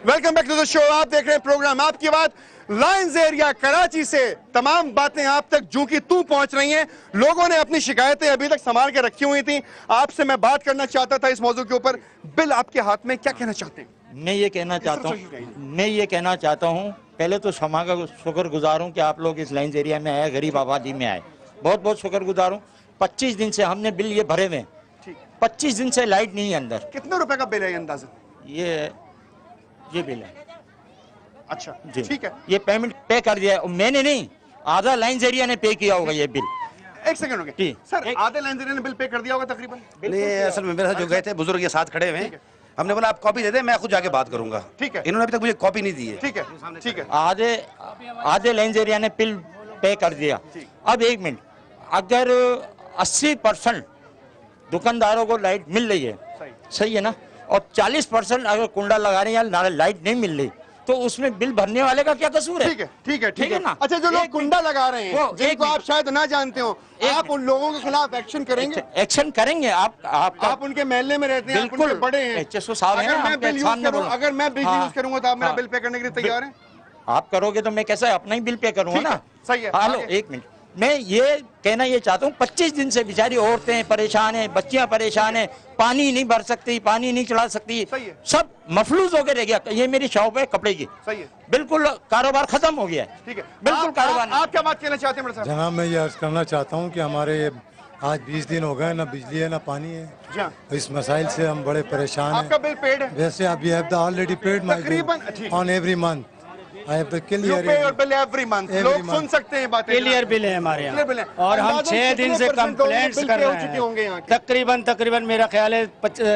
Welcome back to the show. आप देख रहे हैं प्रोग्राम आपकी बात। लायंस एरिया कराची से तमाम बातें आप तक जूं की तू पहुंच रही हैं। लोगों ने अपनी शिकायतें अभी तक संभाल के रखी हुई थी। आपसे मैं बात करना चाहता था इस मौजू के ऊपर। बिल आपके हाथ में, क्या कहना चाहते हैं? मैं ये कहना चाहता हूँ पहले तो क्षमा का शुक्रगुजार हूँ कि आप लोग इस लाइन्स एरिया में आए, गरीब आबादी में आए, बहुत बहुत शुक्रगुजार हूँ। 25 दिन से हमने बिल ये भरे हुए, 25 दिन से लाइट नहीं है अंदर। कितने रुपए का बिल है अंदाजा? ये बिल है। अच्छा जी ठीक है, ये पेमेंट पे कर दिया है। मैंने नहीं, आधा लाइन्स एरिया ने पे किया होगा ये बिल। एक सेकंड हो गया सर, आधे लायंस एरिया ने बिल पे कर दिया होगा तकरीबन? नहीं, असल में मेरे साथ जो गए थे बुजुर्ग ये साथ खड़े हुए हैं, हमने बोला आप कॉपी दे दे, मैं खुद जाके बात करूंगा। ठीक है, इन्होंने अभी तक मुझे कॉपी नहीं दी है। ठीक है ठीक है। आधे लाइन्स एरिया ने बिल पे कर दिया। अब एक मिनट, अगर 80% दुकानदारों को लाइट मिल रही है, सही है ना, और 40% अगर कुंडा लगा रहे हैं या लाइट नहीं मिल रही, तो उसमें बिल भरने वाले का क्या कसूर है? ठीक है ठीक है ठीक है ना। अच्छा, जो लोग कुंडा लगा रहे हैं जिनको आप शायद ना जानते हो, आप उन लोगों के खिलाफ एक्शन करेंगे? एक्शन करेंगे। आप उनके महल्ले में रहते हैं, बिल्कुल बड़े हैं। अगर मैं बिल यूज करूंगा तो आप मेरा बिल पे करने के लिए तैयार हैं? आप करोगे तो मैं कैसे अपना ही बिल पे करूंगा ना। सही है। हेलो, एक मिनट, मैं ये कहना ये चाहता हूँ 25 दिन से बेचारी औरतें परेशान हैं, बच्चियां परेशान हैं, पानी नहीं भर सकती, पानी नहीं चला सकती, सब मफलूज होकर रह गया। ये मेरी शॉप है कपड़े की, सही है, बिल्कुल कारोबार खत्म हो गया है। ठीक है, बिल्कुल कारोबार। आप क्या बात कहना चाहते हैं? जनाब, मैं ये अर्ज करना चाहता हूँ कि हमारे आज 20 दिन हो गए, ना बिजली है ना पानी है। इस मसाइल से हम बड़े परेशान हैं। आपका बिल पेड है? वैसे आप you have the already paid my bill on every month. I have the clear bill every month. लोग सुन सकते हैं बातें। क्लियर बिल है हमारे यहाँ, और हम 6 दिन से कंप्लेंट्स कर रहे हैं। तकरीबन मेरा ख्याल है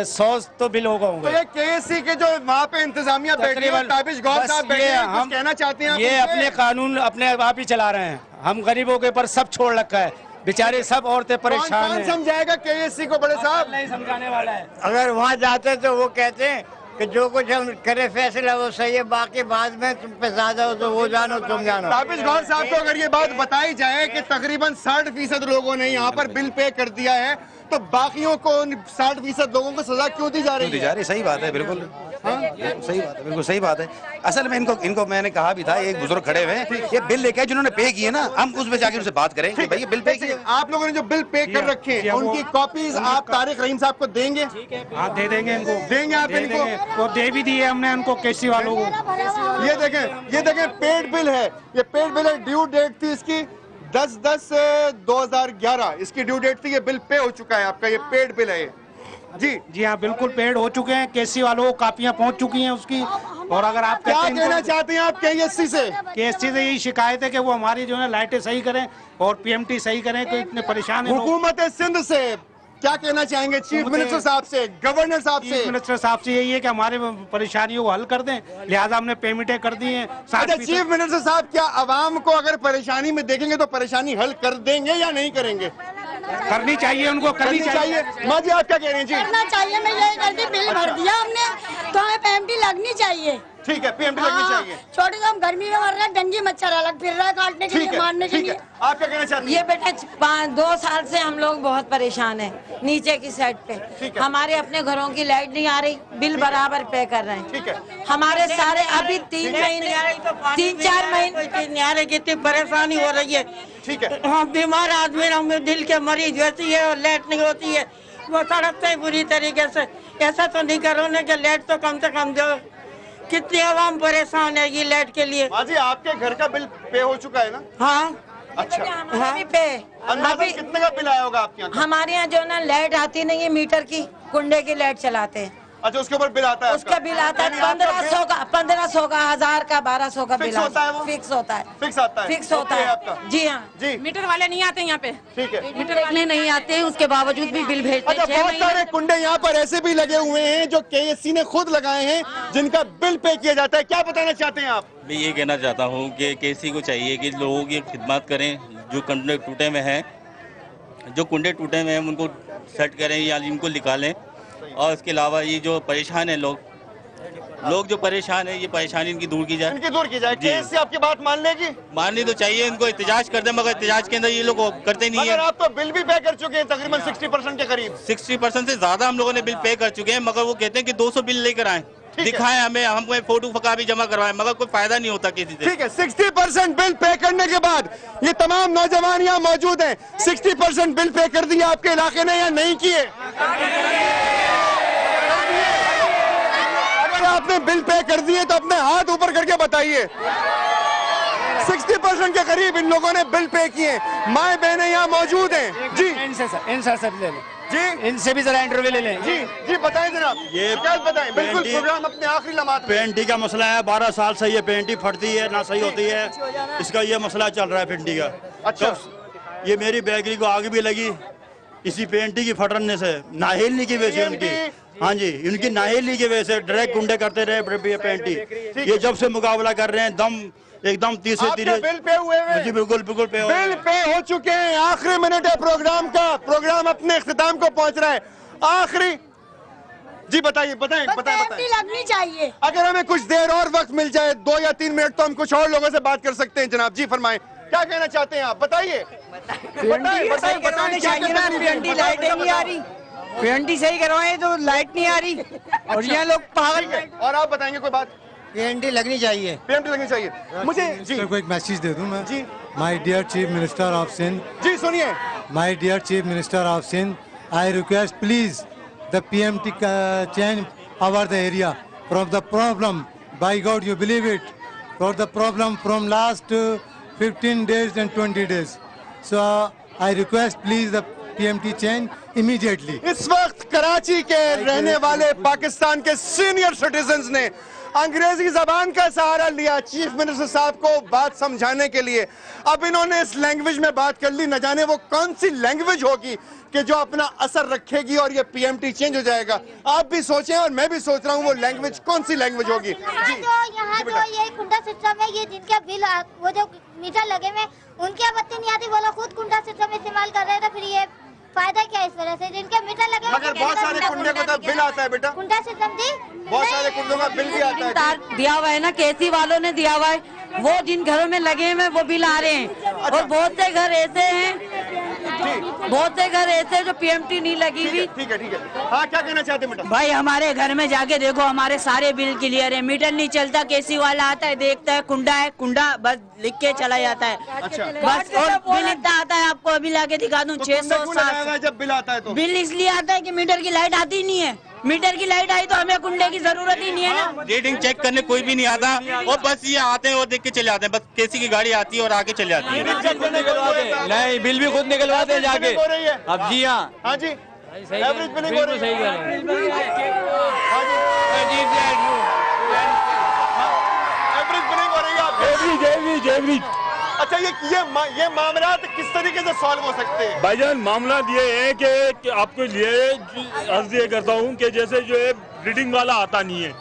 100 तो बिल होगा। तो ये केएससी के जो वहाँ पे इंतजामिया बैठी है, ताबिश गौर साहब बैठे हैं, हम कहना चाहते हैं ये अपने कानून अपने आप ही चला रहे हैं। हम गरीबों के ऊपर सब छोड़ रखा है, बेचारे सब औरतें परेशान हैं। समझाएगा केएससी को? बड़े साहब नहीं समझाने वाला है। अगर वहाँ जाते तो वो कहते हैं कि जो कुछ हम करे फैसला वो सही है, बाकी बाद में तुम पे ज्यादा हो तो वो जानो तुम जानो। ताबिश गौर साहब को अगर ये बात बताई जाए कि तकरीबन 60% लोगों ने यहाँ पर बिल पे कर दिया है, तो बाकियों को 60% लोगों को सजा क्यों दी जा रही है? सही बात है, बिल्कुल सही बात है, बिल्कुल सही बात है। असल में इनको मैंने कहा भी था, एक बुजुर्ग खड़े हुए हैं, ये बिल लेके जिन्होंने पे किए ना, हम उसमें जाके उनसे बात करें कि भाई ये बिल पे किए। आप लोगों ने जो बिल पे कर रखे हैं उनकी कॉपीज आप तारिक रहीम साहब को देंगे? आप दे देंगे इनको, देंगे आप इनको? वो दे भी दिए हमने उनको, केसी वालों को। ये देखें पेड बिल है, ये पेड बिल है। ड्यू डेट थी इसकी 10/10/2011 इसकी ड्यू डेट थी। ये बिल पे हो चुका है आपका, ये पेड बिल है जी हाँ, बिल्कुल पेड हो चुके हैं। केसी वालों को कापियां पहुंच चुकी हैं उसकी। और अगर आप क्या कहना चाहते हैं आप केएससी से? केएससी से यही शिकायत है कि वो हमारी जो है लाइटें सही करें और पीएमटी सही करें, तो इतने परेशान हैं। हुकूमत सिंध से क्या कहना चाहेंगे? चीफ मिनिस्टर साहब से, गवर्नर साहब से? चीफ मिनिस्टर साहब से यही है कि हमारे परेशानियों को हल कर दें, लिहाजा हमने पेमेंटें कर दी हैं। अच्छा, चीफ मिनिस्टर साहब क्या आवाम को अगर परेशानी में देखेंगे तो परेशानी हल कर देंगे या नहीं करेंगे? करनी चाहिए उनको, करनी चाहिए। माँ जी आप क्या कह रहे हैं? जी करना चाहिए। मैं यही करती, बिल भर दिया हमने तो हमें पीएमटी लगनी चाहिए। ठीक है, पीएमटी लगनी चाहिए। छोटे हम गर्मी में मर रहे हैं, डेंगू मच्छर अलग फिर रहा है काटने के लिए, मारने के लिए। आप क्या कहना चाहते हैं? ये बेटा 2 साल से हम लोग बहुत परेशान हैं। नीचे की साइड पे हमारे अपने घरों की लाइट नहीं आ रही, बिल बराबर पे कर रहे हैं। ठीक है, हमारे सारे अभी 3-4 महीने कितनी परेशानी हो रही है। ठीक है, हाँ, बीमार आदमी हमें दिल के मरीज होती है और लाइट नहीं होती है, वो तड़पते हैं बुरी तरीके से। ऐसा तो नहीं करो ना कि लाइट तो कम से कम दो। कितनी आवाम परेशान है ये लाइट के लिए। माँ जी आपके घर का बिल पे हो चुका है ना? हाँ। अच्छा, अभी पे अभी कितने का बिल आया होगा आपके यहाँ? हमारे यहाँ जो ना लाइट आती नहीं है, मीटर की कुंडे की लाइट चलाते हैं। अच्छा, उसके ऊपर बिल आता है? उसका बिल आता है 1500 का, 1000 का, 1200 का बिल होता है। वो फिक्स होता है, फिक्स आता है, फिक्स होता है आपका? जी हाँ जी। मीटर वाले नहीं आते यहाँ पे। ठीक है, मीटर वाले नहीं आते, उसके बावजूद भी बिल भेजते हैं। अच्छा, बहुत सारे कुंडे यहाँ पर ऐसे भी लगे हुए हैं जो केएससी ने खुद लगाए हैं, जिनका बिल पे किया जाता है। क्या बताना चाहते हैं आप? मैं ये कहना चाहता हूँ कि केएससी को चाहिए कि लोगों की खिदमत करें, जो कुंडे टूटे हुए हैं उनको सेट करें या इनको निकालें। और इसके अलावा ये जो परेशान है लोग जो परेशान है, ये परेशानी इनकी दूर की जाए। केएससी आपकी बात मान लेगी? माननी तो चाहिए, इनको एहतजाज कर दें, मगर एहतजाज के अंदर ये लोग करते नहीं है। आप तो बिल भी पे कर चुके हैं तकरीबन 60% के करीब। 60% से ज्यादा हम लोगों ने बिल पे कर चुके हैं, मगर वो कहते हैं कि 200 बिल लेकर आए। दिखाएं हमें, हम कोई फोटो फका भी जमा करवाएं, मगर कोई फायदा नहीं होता किसी से। ठीक है, 60% बिल पे करने के बाद ये तमाम नौजवान यहाँ मौजूद हैं, 60% बिल पे कर दिया आपके इलाके ने या नहीं किए? अगर आपने बिल पे कर दिए तो अपने हाथ ऊपर करके बताइए। 60% के करीब इन लोगों ने बिल पे किए। माए बहनें यहाँ मौजूद हैं। जी इनसे सब ले लें जी, इनसे भी जरा इंटरव्यू ले लें। जी जी बताएं जनाब, ये क्या बताएं? बिल्कुल, प्रोग्राम अपने आखिरी लम्हात में। पेंटी का मसला है, 12 साल से ये पेंटी फटती है, ना सही होती है, इसका ये मसला चल रहा है पेंटी का। अच्छा, तो ये मेरी बेकरी को आग भी लगी इसी पेंटी की फटने से, नाहिलनी की वजह से उनकी। हाँ जी, इनकी नाहिलनी की वजह से डायरेक्ट गुंडे करते रहे पेंटी। ये जब से मुकाबला कर रहे हैं दम एकदम तीसरे बिल पे हुए हैं? जी बिल्कुल बिल्कुल पे बिल पे हो चुके हैं। आखिरी मिनट है प्रोग्राम का, प्रोग्राम अपने इख्तिताम को पहुंच रहा है। आखिरी जी बताइए, बताएं बताएं बताएं। लगनी चाहिए। अगर हमें कुछ देर और वक्त मिल जाए, 2 या 3 मिनट, तो हम कुछ और लोगों से बात कर सकते हैं। जनाब जी फरमाएं, क्या कहना चाहते हैं आप? बताइए लाइट नहीं आ रही, पीएनटी सही करवाए तो लाइट नहीं आ रही और यहाँ लोग पागल। और आप बताएंगे कोई बात? पीएनटी लगनी चाहिए, पीएनटी लगनी चाहिए। मुझे जी को एक मैसेज दे दूं मैं। जी, my dear chief minister of Sindh. जी सुनिए। My dear chief minister of Sindh, I request please the PMT change over the area from the problem. By God, you believe it? For the problem from last 15 days and 20 days. So I request please the PMT change immediately. इस वक्त कराची के रहने वाले पाकिस्तान के senior citizens ने अंग्रेजी जबान का सहारा लिया चीफ मिनिस्टर साहब को बात समझाने के लिए। अब इन्होंने इस लैंग्वेज में बात कर ली, न जाने वो कौन सी लैंग्वेज होगी कि जो अपना असर रखेगी और ये PMT चेंज हो जाएगा। आप भी सोचें और मैं भी सोच रहा हूँ वो लैंग्वेज कौन सी लैंग्वेज होगी। यहाँ जो ये कुंडा सिस्टम है, ये जिनके बिल वो जो मीटर लगे हुए उनकी आपत्ति नहीं आती, वो लोग खुद कुंडा सिस्टम इस्तेमाल कर रहे हैं, तो फिर ये फायदा क्या इस वजह से? जिनके मीटर लगे मगर बहुत सारे कुंडे को तो बिल आता है बेटा, कुंडा सिस्टम दी, बहुत सारे कुंडों का बिल भी आता है। तार दिया हुआ है ना, केसी वालों ने दिया हुआ है, वो जिन घरों में लगे हैं वो बिल आ रहे हैं। और बहुत से घर ऐसे हैं जो PMT नहीं लगी हुई। ठीक है ठीक है। हाँ क्या कहना चाहते हैं बेटा? भाई हमारे घर में जाके देखो, हमारे सारे बिल क्लियर है, मीटर नहीं चलता, केसी वाला आता है, देखता है कुंडा है, कुंडा बस लिख के चला जाता है। अच्छा, बस और बिल इतना आता है, आपको अभी लाके दिखा दूं, 600 जब बिल आता है तो बिल इसलिए आता है कि मीटर की लाइट आती नहीं है। मीटर की लाइट आई तो हमें कुंडे की जरूरत ही नहीं है ना। रीडिंग चेक करने कोई भी नहीं आता और बस ये आते हैं और देख के चले जाते हैं, बस केसी की गाड़ी आती है और आके चले जाती है। नहीं, बिल भी खुद निकलवाते हैं जाके। अब जी हाँ, हाँ जी, एवरेज बिलिंग हो रही है। एवरेज बिलिंग हो रही है आपकी। अच्छा, ये मामला किस तरीके से सॉल्व हो सकते हैं? भाईजान मामला ये है कि आपको लिए अर्ज ये करता हूँ कि जैसे जो है रीडिंग वाला आता नहीं है,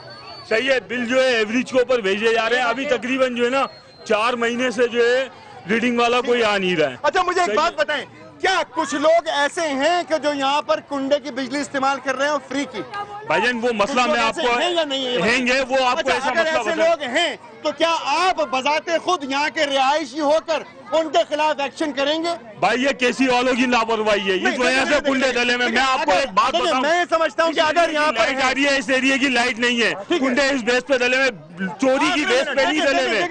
सही है, बिल जो है एवरेज के ऊपर भेजे जा रहे हैं। अभी तकरीबन जो है ना 4 महीने से जो है रीडिंग वाला कोई आ नहीं रहा है। अच्छा मुझे एक बात बताएं, क्या कुछ लोग ऐसे हैं कि जो यहाँ पर कुंडे की बिजली इस्तेमाल कर रहे हैं फ्री की? भाईजान वो मसला मैं आपको हैं वो आपको अच्छा, अगर ऐसे लोग हैं तो क्या आप बजाते खुद यहाँ के रिहायशी होकर उनके खिलाफ एक्शन करेंगे? भाई ये केसी वालों की लापरवाही है, इस वजह से कुंडे डले में। मैं आपको एक बात बताऊं, मैं समझता हूँ कि अगर यहाँ पर लाइट आ रही है, इस एरिया की लाइट नहीं है, कुंडे इस बेस पे डले में, चोरी की बेस पे नहीं डले हुए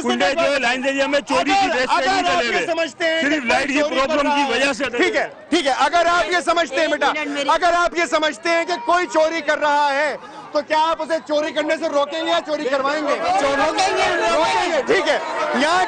कुंडे जो है लाइन एरिया में चोरी की बेस पे नहीं डले हुए, समझते हैं सिर्फ लाइट की प्रॉब्लम की वजह से। ठीक है ठीक है, अगर आप ये समझते हैं बेटा, अगर आप ये समझते हैं कि कोई चोरी कर रहा है तो क्या आप उसे चोरी करने से रोकेंगे या चोरी करवाएंगे? रोकेंगे। ठीक है, यहाँ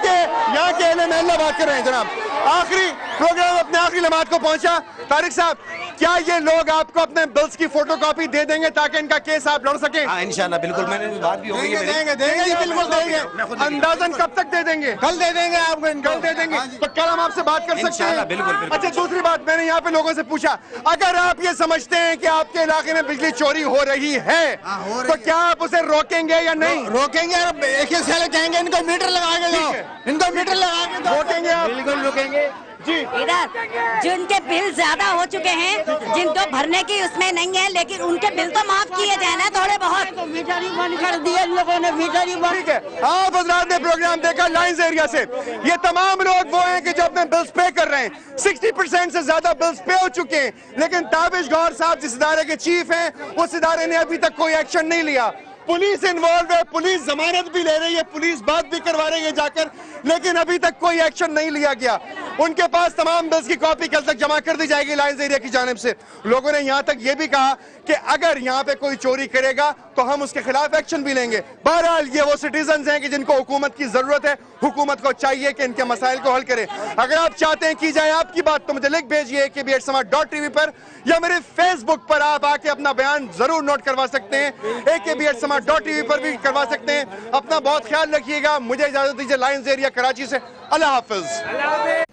के एलएमएल बात कर रहे हैं जनाब। आखिरी प्रोग्राम अपने आखिरी लम्हात को पहुंचा। तारिक साहब, क्या ये लोग आपको अपने बिल्स की फोटोकॉपी दे देंगे ताकि इनका केस आप लड़ सकें? हाँ इंशाल्लाह बिल्कुल, मैंने बात भी होगी। देंगे बिल्कुल देंगे। अंदाजन कब तक दे देंगे? कल दे देंगे आपको, कल दे देंगे। तो कल हम आपसे बात कर सकते हैं? बिल्कुल। अच्छा, दूसरी बात, मैंने यहाँ पे लोगों से पूछा, अगर आप ये समझते हैं कि आपके इलाके में बिजली चोरी हो रही है तो क्या आप उसे रोकेंगे या नहीं? रोकेंगे। एक ही साल कहेंगे इनको मीटर लगा के दो, इनको मीटर लगा के दो। रोकेंगे आप? बिल्कुल रोकेंगे जी। इधर जिनके बिल ज्यादा हो चुके हैं, जिनको भरने की उसमें नहीं है, लेकिन उनके बिल तो माफ किए जाए ना थोड़े बहुत। मीटर ही बंद कर दिया इन लोगों ने, मीटर ही बंद। ठीक है, आप हजरात ने प्रोग्राम देखा लाइन्स एरिया से। ये तमाम लोग वो हैं कि जो अपने बिल्स पे कर रहे हैं। 60% से ज्यादा बिल्स पे हो चुके हैं, लेकिन ताबिश गौहर साहब जिस इदारे के चीफ हैं, उस इदारे ने अभी तक कोई एक्शन नहीं लिया। पुलिस इन्वॉल्व है, पुलिस जमानत भी ले रही है, पुलिस बात भी करवा रही है जाकर, लेकिन अभी तक कोई एक्शन नहीं लिया गया। उनके पास तमाम बिल्स की कॉपी कल तक जमा कर दी जाएगी लायंस एरिया की जानिब से। लोगों ने यहां तक यह भी कहा कि अगर यहां पे कोई चोरी करेगा तो हम उसके खिलाफ एक्शन भी लेंगे। बहरहाल ये वो सिटीजन हैं कि जिनको हुकूमत की जरूरत है, हुकूमत को चाहिए कि इनके मसाइल को हल करे। अगर आप चाहते हैं की जाए आपकी बात तो मुझे लिख भेजिए AKB@समाज.tv पर या मेरे फेसबुक पर आप आके अपना बयान जरूर नोट करवा सकते हैं, AKB@समाज.tv पर भी करवा सकते हैं। अपना बहुत ख्याल रखिएगा, मुझे इजाजत दीजिए। लायंस एरिया कराची से अल्लाह हाफिज।